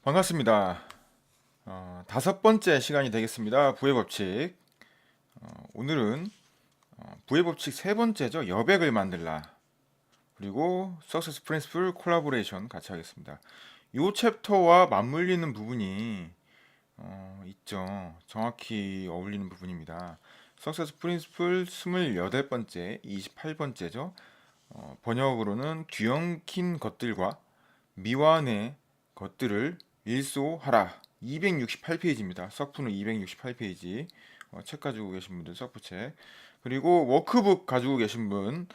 반갑습니다. 다섯 번째 시간이 되겠습니다. 부의 법칙. 오늘은 부의 법칙 세 번째죠. 여백을 만들라. 그리고 Success Principle 콜라보레이션 같이 하겠습니다. 이 챕터와 맞물리는 부분이 있죠. 정확히 어울리는 부분입니다. Success Principle 28번째, 28번째죠. 번역으로는 뒤엉킨 것들과 미완의 것들을 일소하라. 268페이지입니다. 석프는 268페이지. 책 가지고 계신 분들 석프 책. 그리고 워크북 가지고 계신 분,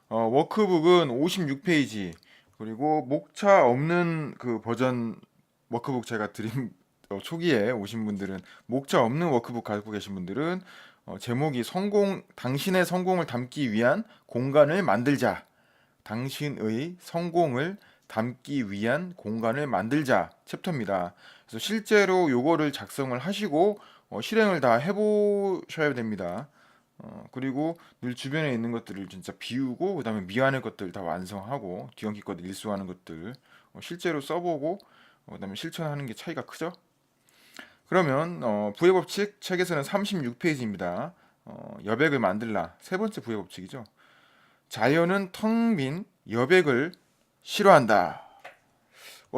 워크북은 56페이지. 그리고 목차 없는 그 버전 워크북 제가 드린 초기에 오신 분들은 목차 없는 워크북 가지고 계신 분들은 제목이 당신의 성공을 담기 위한 공간을 만들자. 당신의 성공을 담기 위한 공간을 만들자 챕터입니다. 그래서 실제로 요거를 작성을 하시고 실행을 다 해보셔야 됩니다. 그리고 늘 주변에 있는 것들을 진짜 비우고 그다음에 미완의 것들 다 완성하고 뒤엉키 것들 일수하는 것들 실제로 써보고 그다음에 실천하는 게 차이가 크죠? 그러면 부의 법칙 책에서는 36페이지입니다. 여백을 만들라 세 번째 부의 법칙이죠. 자연은 텅 빈 여백을 싫어한다.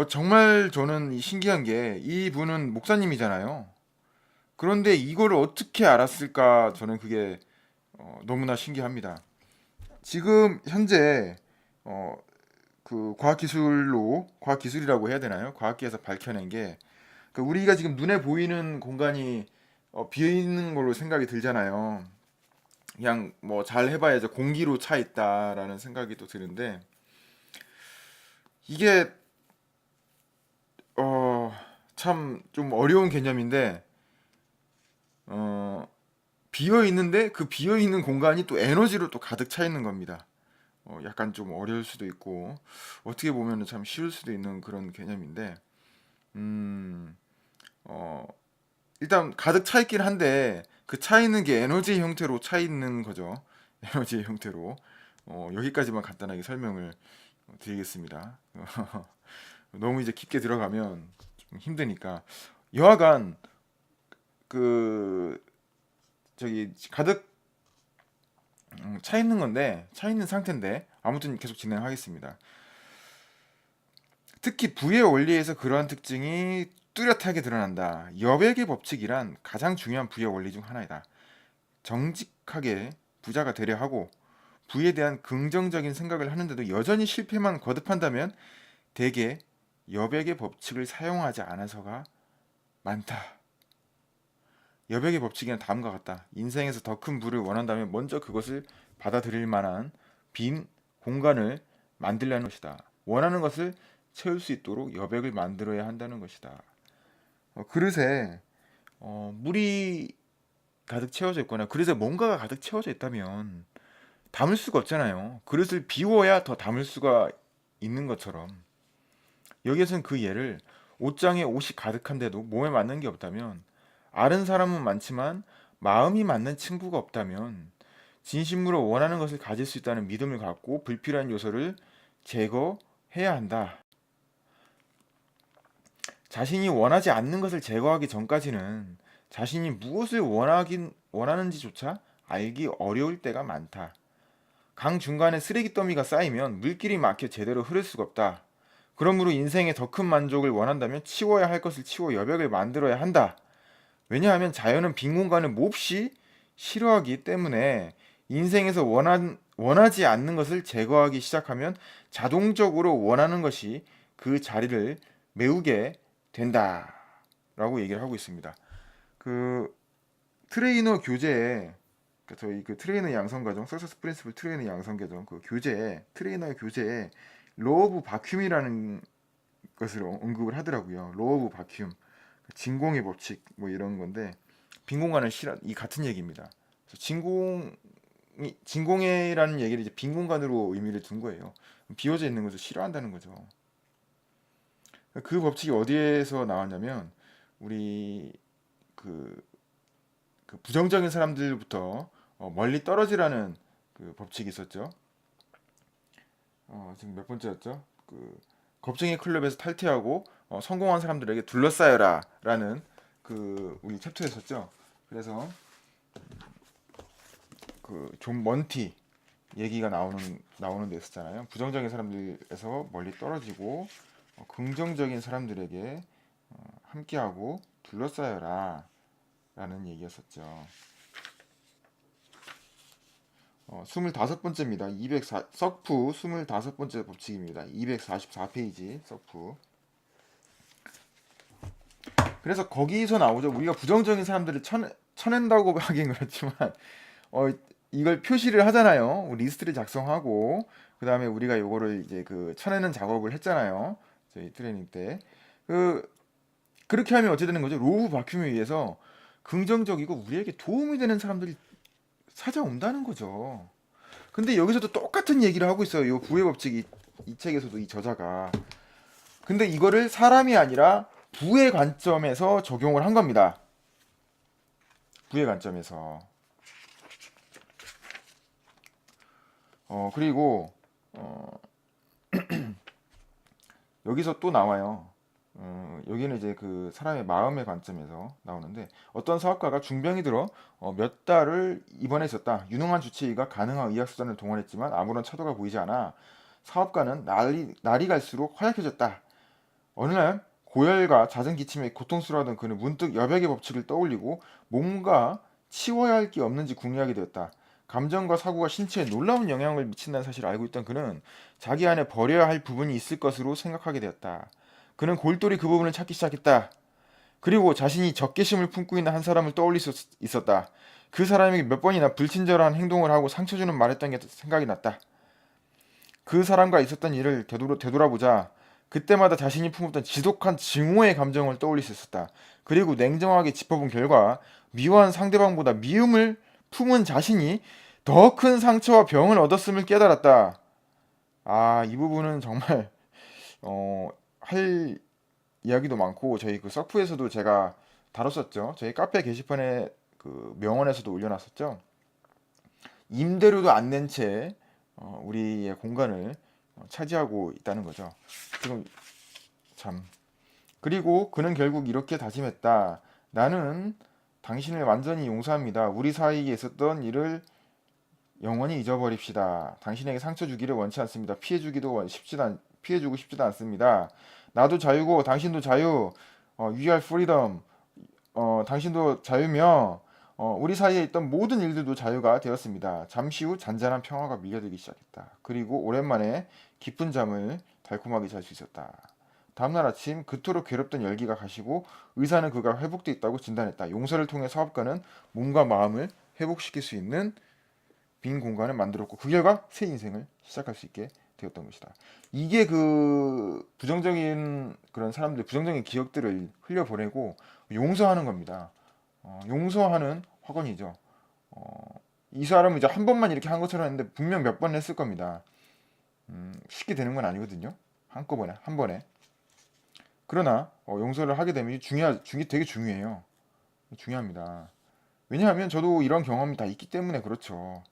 정말 저는 신기한 게 이분은 목사님이잖아요. 그런데 이걸 어떻게 알았을까 저는 그게 너무나 신기합니다. 지금 현재 어, 그 과학기술이라고 해야 되나요? 과학계에서 밝혀낸 게 우리가 지금 눈에 보이는 공간이 비어 있는 걸로 생각이 들잖아요. 그냥 뭐 잘 해봐야죠. 공기로 차 있다라는 생각이 또 드는데 이게 참 좀 어려운 개념인데 어, 비어 있는데 그 비어 있는 공간이 또 에너지로 또 가득 차 있는 겁니다. 약간 좀 어려울 수도 있고 어떻게 보면 참 쉬울 수도 있는 그런 개념인데 음, 어, 일단 가득 차 있긴 한데 그 차 있는 게 에너지 형태로 차 있는 거죠. 에너지 형태로 여기까지만 간단하게 설명을 드리겠습니다. 너무 이제 깊게 들어가면 좀 힘드니까 여하간 그 저기 가득 차 있는 건데 차 있는 상태인데 아무튼 계속 진행하겠습니다. 특히 부의 원리에서 그러한 특징이 뚜렷하게 드러난다. 여백의 법칙이란 가장 중요한 부의 원리 중 하나이다. 정직하게 부자가 되려 하고 부에 대한 긍정적인 생각을 하는데도 여전히 실패만 거듭한다면 대개 여백의 법칙을 사용하지 않아서가 많다. 여백의 법칙에는 다음과 같다. 인생에서 더 큰 부를 원한다면 먼저 그것을 받아들일 만한 빈 공간을 만들려는 것이다. 원하는 것을 채울 수 있도록 여백을 만들어야 한다는 것이다. 그릇에 물이 가득 채워져 있거나 그릇에 뭔가가 가득 채워져 있다면 담을 수가 없잖아요. 그릇을 비워야 더 담을 수가 있는 것처럼 여기에서는 그 예를 옷장에 옷이 가득한데도 몸에 맞는 게 없다면 아는 사람은 많지만 마음이 맞는 친구가 없다면 진심으로 원하는 것을 가질 수 있다는 믿음을 갖고 불필요한 요소를 제거해야 한다. 자신이 원하지 않는 것을 제거하기 전까지는 자신이 무엇을 원하는지조차 알기 어려울 때가 많다. 강 중간에 쓰레기 더미가 쌓이면 물길이 막혀 제대로 흐를 수가 없다. 그러므로 인생의 더 큰 만족을 원한다면 치워야 할 것을 치워 여백을 만들어야 한다. 왜냐하면 자연은 빈 공간을 몹시 싫어하기 때문에 인생에서 원하지 않는 것을 제거하기 시작하면 자동적으로 원하는 것이 그 자리를 메우게 된다. 라고 얘기를 하고 있습니다. 그 트레이너 교재에 저희 그 트레이너 양성 과정, 석세스 프린시플 트레이너 양성 과정 그 교재에 트레이너 교재에 로 오브 바큐움이라는 것을 언급을 하더라고요. 로 오브 바큐움. 진공의 법칙 뭐 이런 건데 빈 공간을 싫어 이 같은 얘기입니다. 그래서 진공이라는 얘기를 이제 빈 공간으로 의미를 둔 거예요. 비워져 있는 것을 싫어한다는 거죠. 그 법칙이 어디에서 나왔냐면 우리 그, 그 부정적인 사람들부터 멀리 떨어지라는 그 법칙이 있었죠. 지금 몇 번째였죠? 겁쟁이 클럽에서 탈퇴하고 성공한 사람들에게 둘러싸여라라는 그 우리 챕터였었죠. 그래서 그 존 먼티 얘기가 나오는 데 있었잖아요. 부정적인 사람들에서 멀리 떨어지고 긍정적인 사람들에게 함께하고 둘러싸여라 라는 얘기였었죠. 25번째입니다. 석프 25번째 법칙입니다. 244페이지 석프. 그래서 거기서 나오죠. 우리가 부정적인 사람들을 쳐낸다고 하긴 그렇지만 어, 이걸 표시를 하잖아요. 리스트를 작성하고 그 다음에 우리가 요거를 이제 그 쳐내는 작업을 했잖아요. 저희 트레이닝 때. 그 그렇게 하면 어떻게 되는 거죠? 로우 바큐에 의해서 긍정적이고 우리에게 도움이 되는 사람들이 찾아온다는 거죠. 근데 여기서도 똑같은 얘기를 하고 있어요. 이 부의 법칙 이 책에서도 이 저자가. 근데 이거를 사람이 아니라 부의 관점에서 적용을 한 겁니다. 부의 관점에서. 그리고 여기서 또 나와요. 여기는 이제 그 사람의 마음의 관점에서 나오는데 어떤 사업가가 중병이 들어 몇 달을 입원해 있었다. 유능한 주치의가 가능한 의학수단을 동원했지만 아무런 차도가 보이지 않아 사업가는 날이 갈수록 허약해졌다. 어느 날 고열과 잦은 기침에 고통스러워하던 그는 문득 여백의 법칙을 떠올리고 뭔가 치워야 할 게 없는지 궁리하게 되었다. 감정과 사고가 신체에 놀라운 영향을 미친다는 사실을 알고 있던 그는 자기 안에 버려야 할 부분이 있을 것으로 생각하게 되었다. 그는 골똘히 그 부분을 찾기 시작했다. 그리고 자신이 적개심을 품고 있는 한 사람을 떠올릴 수 있었다. 그 사람에게 몇 번이나 불친절한 행동을 하고 상처 주는 말했던 게 생각이 났다. 그 사람과 있었던 일을 되돌아보자 그때마다 자신이 품었던 지독한 증오의 감정을 떠올릴 수 있었다. 그리고 냉정하게 짚어본 결과 미워한 상대방보다 미움을 품은 자신이 더 큰 상처와 병을 얻었음을 깨달았다. 아, 이 부분은 정말 할 이야기도 많고 저희 그 서프에서도 제가 다뤘었죠. 저희 카페 게시판에 그 명언에서도 올려놨었죠. 임대료도 안 낸 채 우리의 공간을 차지하고 있다는 거죠. 지금 참. 그리고 그는 결국 이렇게 다짐했다. 나는 당신을 완전히 용서합니다. 우리 사이에 있었던 일을 영원히 잊어버립시다. 당신에게 상처 주기를 원치 않습니다. 피해주고 싶지도 않습니다. 나도 자유고 당신도 자유. We are freedom. 당신도 자유며 우리 사이에 있던 모든 일들도 자유가 되었습니다. 잠시 후 잔잔한 평화가 밀려들기 시작했다. 그리고 오랜만에 깊은 잠을 달콤하게 잘 수 있었다. 다음날 아침 그토록 괴롭던 열기가 가시고 의사는 그가 회복돼 있다고 진단했다. 용서를 통해 사업가는 몸과 마음을 회복시킬 수 있는 빈 공간을 만들었고 그 결과 새 인생을 시작할 수 있게 되었던 것이다. 이게 그 부정적인 그런 사람들 부정적인 기억들을 흘려보내고 용서하는 겁니다. 용서하는 확언이죠. 이 사람은 이제 한 번만 이렇게 한 것처럼 했는데 분명 몇 번 했을 겁니다. 쉽게 되는 건 아니거든요. 한꺼번에 한 번에. 그러나 용서를 하게 되면 되게 중요해요. 중요합니다. 왜냐하면 저도 이런 경험이 다 있기 때문에 그렇죠.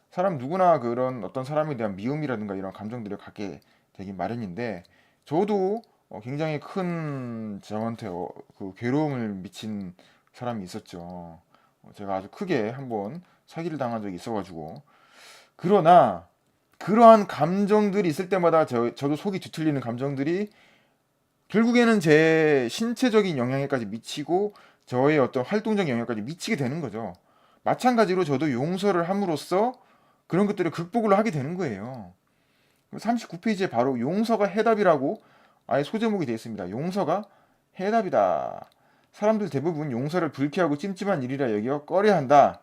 사람 누구나 그런 어떤 사람에 대한 미움이라든가 이런 감정들을 갖게 되긴 마련인데 저도 굉장히 큰 저한테 그 괴로움을 미친 사람이 있었죠. 제가 아주 크게 한번 사기를 당한 적이 있어가지고 그러나 그러한 감정들이 있을 때마다 저도 속이 뒤틀리는 감정들이 결국에는 제 신체적인 영향에까지 미치고 저의 어떤 활동적 영향까지 미치게 되는 거죠. 마찬가지로 저도 용서를 함으로써 그런 것들을 극복을 하게 되는 거예요. 39페이지에 바로 용서가 해답이라고 아예 소제목이 되어 있습니다. 용서가 해답이다. 사람들 대부분 용서를 불쾌하고 찜찜한 일이라 여겨 꺼려한다.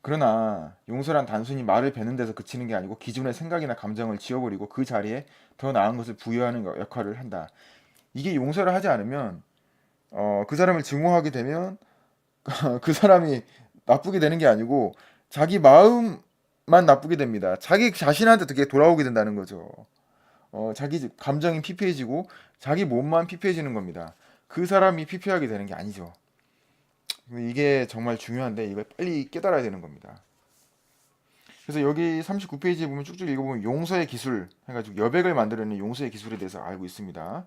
그러나 용서란 단순히 말을 베는 데서 그치는 게 아니고 기존의 생각이나 감정을 지워버리고 그 자리에 더 나은 것을 부여하는 역할을 한다. 이게 용서를 하지 않으면 그 사람을 증오하게 되면 그 사람이 나쁘게 되는 게 아니고 자기 마음만 나쁘게 됩니다. 자기 자신한테 그게 돌아오게 된다는 거죠. 자기 감정이 피폐해지고 자기 몸만 피폐해지는 겁니다. 그 사람이 피폐하게 되는 게 아니죠. 이게 정말 중요한데 이걸 빨리 깨달아야 되는 겁니다. 그래서 여기 39페이지에 보면 쭉쭉 읽어보면 용서의 기술 해가지고 여백을 만들어내는 용서의 기술에 대해서 알고 있습니다.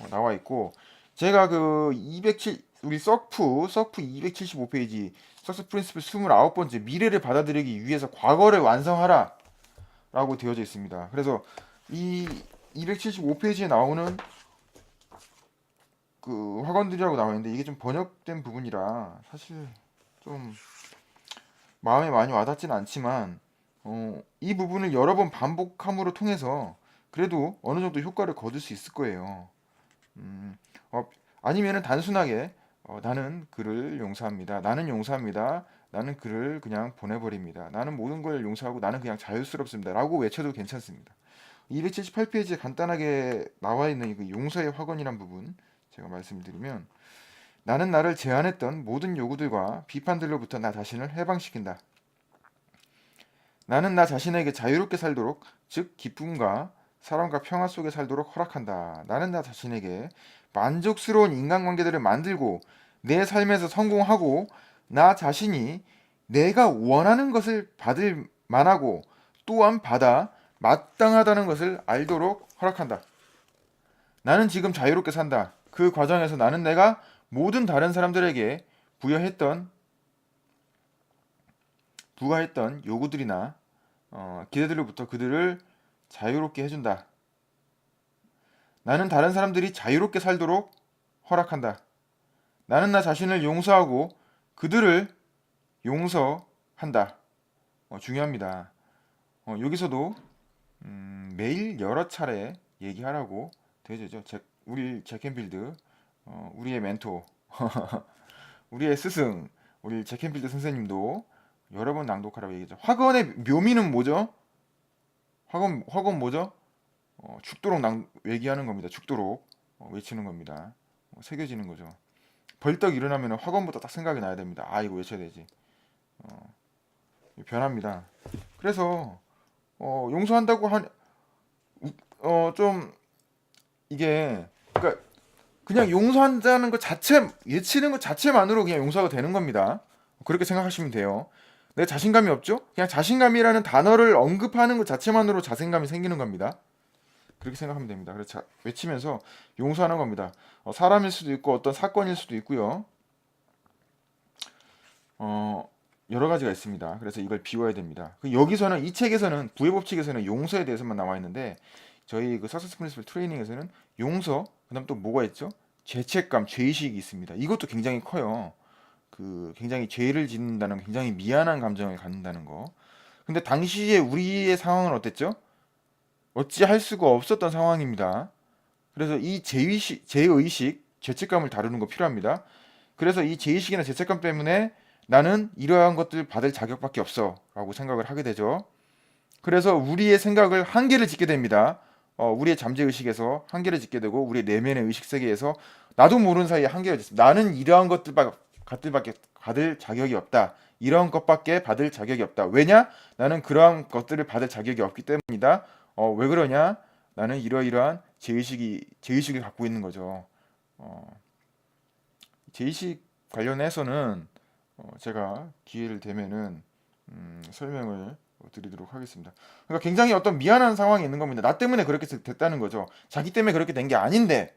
나와 있고 제가 그 207 우리 서프 275페이지 석스 프린시플 29번째 미래를 받아들이기 위해서 과거를 완성하라 라고 되어져 있습니다. 그래서 이 275페이지에 나오는 그 학원들이라고 나와 있는데 이게 좀 번역된 부분이라 사실 좀 마음에 많이 와닿지는 않지만 이 부분을 여러 번 반복함으로 통해서 그래도 어느 정도 효과를 거둘 수 있을 거예요. 음, 아니면은 단순하게 나는 그를 용서합니다. 나는 용서합니다. 나는 그를 그냥 보내버립니다. 나는 모든 걸 용서하고 나는 그냥 자유스럽습니다. 라고 외쳐도 괜찮습니다. 278페이지에 간단하게 나와 있는 이 용서의 확언이란 부분 제가 말씀드리면 나는 나를 제한했던 모든 요구들과 비판들로부터 나 자신을 해방시킨다. 나는 나 자신에게 자유롭게 살도록 즉 기쁨과 사랑과 평화 속에 살도록 허락한다. 나는 나 자신에게 만족스러운 인간관계들을 만들고 내 삶에서 성공하고 나 자신이 내가 원하는 것을 받을 만하고 또한 받아 마땅하다는 것을 알도록 허락한다. 나는 지금 자유롭게 산다. 그 과정에서 나는 내가 모든 다른 사람들에게 부과했던 요구들이나 기대들로부터 그들을 자유롭게 해준다. 나는 다른 사람들이 자유롭게 살도록 허락한다. 나는 나 자신을 용서하고 그들을 용서한다. 중요합니다. 여기서도 매일 여러 차례 얘기하라고 되죠. 우리 잭켄필드, 우리의 멘토, 우리의 스승, 우리 잭켄필드 선생님도 여러 번 낭독하라고 얘기했죠. 학원의 묘미는 뭐죠? 학원 뭐죠? 죽도록 얘기하는 겁니다. 죽도록 외치는 겁니다. 새겨지는 거죠. 벌떡 일어나면 학원부터 딱 생각이 나야 됩니다. 아 이거 외쳐야 되지. 변합니다. 그래서 용서한다고 좀 이게 그러니까 그냥 용서한다는 것 자체 외치는 것 자체만으로 그냥 용서가 되는 겁니다. 그렇게 생각하시면 돼요. 내 자신감이 없죠? 그냥 자신감이라는 단어를 언급하는 것 자체만으로 자신감이 생기는 겁니다. 그렇게 생각하면 됩니다. 그래서 외치면서 용서하는 겁니다. 사람일 수도 있고 어떤 사건일 수도 있고요. 여러 가지가 있습니다. 그래서 이걸 비워야 됩니다. 여기서는 이 책에서는 부의 법칙에서는 용서에 대해서만 나와 있는데 저희 그 석세스 프린시플 트레이닝에서는 용서, 그다음 또 뭐가 있죠? 죄책감, 죄의식이 있습니다. 이것도 굉장히 커요. 굉장히 죄를 짓는다는 굉장히 미안한 감정을 갖는다는 거. 근데 당시에 우리의 상황은 어땠죠? 어찌할 수가 없었던 상황입니다. 그래서 이 죄의식, 죄책감을 다루는 거 필요합니다. 그래서 이 죄의식이나 죄책감 때문에 나는 이러한 것들 받을 자격밖에 없어 라고 생각을 하게 되죠. 그래서 우리의 생각을 한계를 짓게 됩니다. 우리의 잠재의식에서 한계를 짓게 되고 우리의 내면의 의식세계에서 나도 모르는 사이에 한계가 있습니다. 나는 이러한 것들밖에 받을 자격이 없다. 이런 것밖에 받을 자격이 없다. 왜냐? 나는 그러한 것들을 받을 자격이 없기 때문이다. 왜 그러냐? 나는 이러이러한 제의식을 갖고 있는 거죠. 제의식 관련해서는 제가 기회를 되면은 설명을 드리도록 하겠습니다. 그러니까 굉장히 어떤 미안한 상황이 있는 겁니다. 나 때문에 그렇게 됐다는 거죠. 자기 때문에 그렇게 된 게 아닌데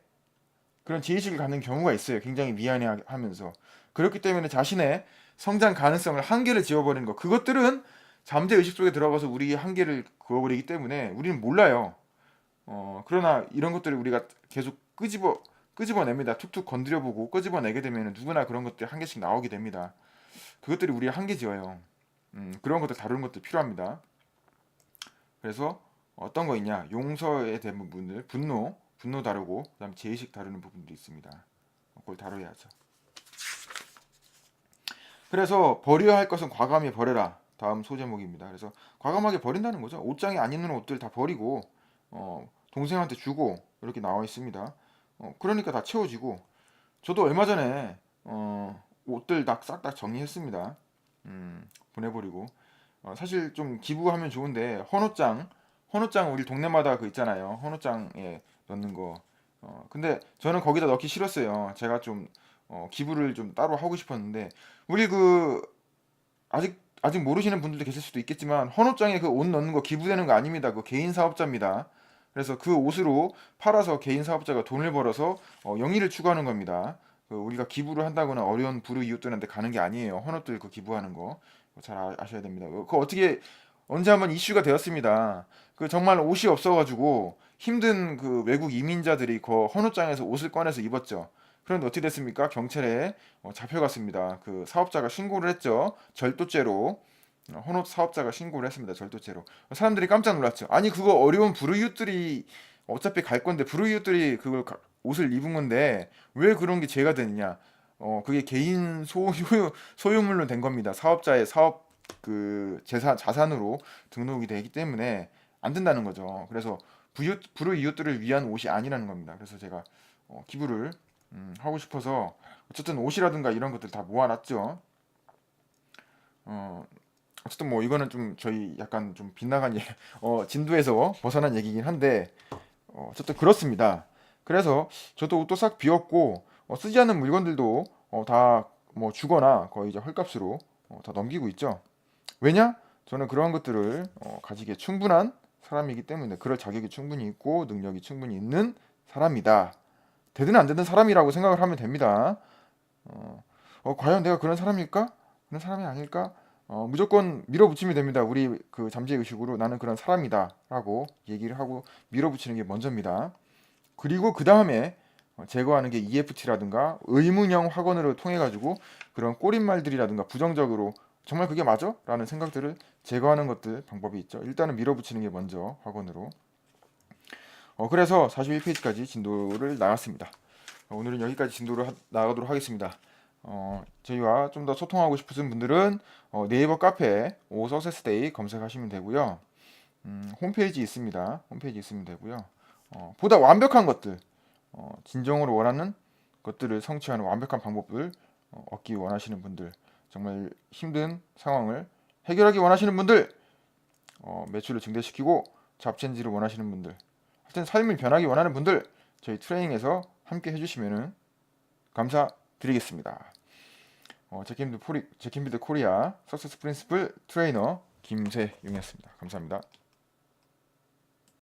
그런 제의식을 갖는 경우가 있어요. 굉장히 미안해하면서 그렇기 때문에 자신의 성장 가능성을 한계를 지어버리는 것 그것들은 잠재 의식 속에 들어가서 우리 한계를 그어버리기 때문에 우리는 몰라요. 그러나 이런 것들을 우리가 계속 끄집어냅니다. 툭툭 건드려보고 끄집어내게 되면 누구나 그런 것들이 한 개씩 나오게 됩니다. 그것들이 우리의 한계지어요. 그런 것들 다루는 것도 필요합니다. 그래서 어떤 거 있냐? 용서에 대한 부분들, 분노 다루고 그다음 제의식 다루는 부분도 있습니다. 그걸 다뤄야죠. 그래서 버려야 할 것은 과감히 버려라. 다음 소제목입니다. 그래서 과감하게 버린다는 거죠. 옷장에 안 입는 옷들 다 버리고 동생한테 주고 이렇게 나와 있습니다. 그러니까 다 채워지고 저도 얼마 전에 옷들 싹 다 정리했습니다. 보내버리고 사실 좀 기부하면 좋은데 헌옷장 우리 동네마다 그 있잖아요. 헌옷장에 넣는 거. 근데 저는 거기다 넣기 싫었어요. 제가 좀 기부를 좀 따로 하고 싶었는데 우리 그 아직 아직 모르시는 분들도 계실 수도 있겠지만 헌옷장에 그 옷 넣는 거 기부되는 거 아닙니다. 그 개인 사업자입니다. 그래서 그 옷으로 팔아서 개인 사업자가 돈을 벌어서 영리를 추구하는 겁니다. 그 우리가 기부를 한다거나 어려운 불우이웃들한테 가는 게 아니에요. 헌옷들 그 기부하는 거 잘 아셔야 됩니다. 그 어떻게 언제 한번 이슈가 되었습니다. 그 정말 옷이 없어가지고 힘든 그 외국 이민자들이 그 헌옷장에서 옷을 꺼내서 입었죠. 그런데 어떻게 됐습니까? 경찰에 잡혀갔습니다. 그 사업자가 신고를 했죠. 절도죄로. 헌옷 사업자가 신고를 했습니다. 절도죄로. 사람들이 깜짝 놀랐죠. 아니 그거 어려운 불우이웃들이 어차피 갈 건데 불우이웃들이 그걸 옷을 입은 건데 왜 그런 게 죄가 되느냐? 그게 개인 소유물로 된 겁니다. 사업자의 사업 그 자산으로 등록이 되기 때문에 안 된다는 거죠. 그래서 불우이웃들을 위한 옷이 아니라는 겁니다. 그래서 제가 기부를 하고 싶어서 어쨌든 옷이라든가 이런 것들 다 모아놨죠. 어, 어쨌든 뭐 이거는 좀 저희 약간 좀 빗나간 진도에서 벗어난 얘기긴 한데 어쨌든 그렇습니다. 그래서 저도 옷도 싹 비웠고 쓰지 않는 물건들도 다 뭐 주거나 거의 이제 헐값으로 다 넘기고 있죠. 왜냐? 저는 그러한 것들을 가지기에 충분한 사람이기 때문에 그럴 자격이 충분히 있고 능력이 충분히 있는 사람이다. 되든 안 되든 사람이라고 생각을 하면 됩니다. 과연 내가 그런 사람일까? 그런 사람이 아닐까? 무조건 밀어붙이면 됩니다. 우리 그 잠재 의식으로 나는 그런 사람이다라고 얘기를 하고 밀어붙이는 게 먼저입니다. 그리고 그 다음에 제거하는 게 EFT라든가 의문형 확언으로 통해 가지고 그런 꼬릿말들이라든가 부정적으로 정말 그게 맞아? 라는 생각들을 제거하는 것들 방법이 있죠. 일단은 밀어붙이는 게 먼저 확언으로. 그래서 41페이지까지 진도를 나갔습니다. 오늘은 여기까지 진도를 나가도록 하겠습니다. 저희와 좀 더 소통하고 싶으신 분들은 네이버 카페 오 석세스데이 검색하시면 되고요. 홈페이지 있습니다. 홈페이지 있으면 되고요. 보다 완벽한 것들, 진정으로 원하는 것들을 성취하는 완벽한 방법을 얻기 원하시는 분들, 정말 힘든 상황을 해결하기 원하시는 분들, 매출을 증대시키고 잡체인지를 원하시는 분들, 하여튼 삶을 변하기 원하는 분들, 저희 트레이닝에서 함께 해주시면 감사드리겠습니다. 제킴비드 코리아 석세스 프린시플 트레이너 김세용이었습니다. 감사합니다.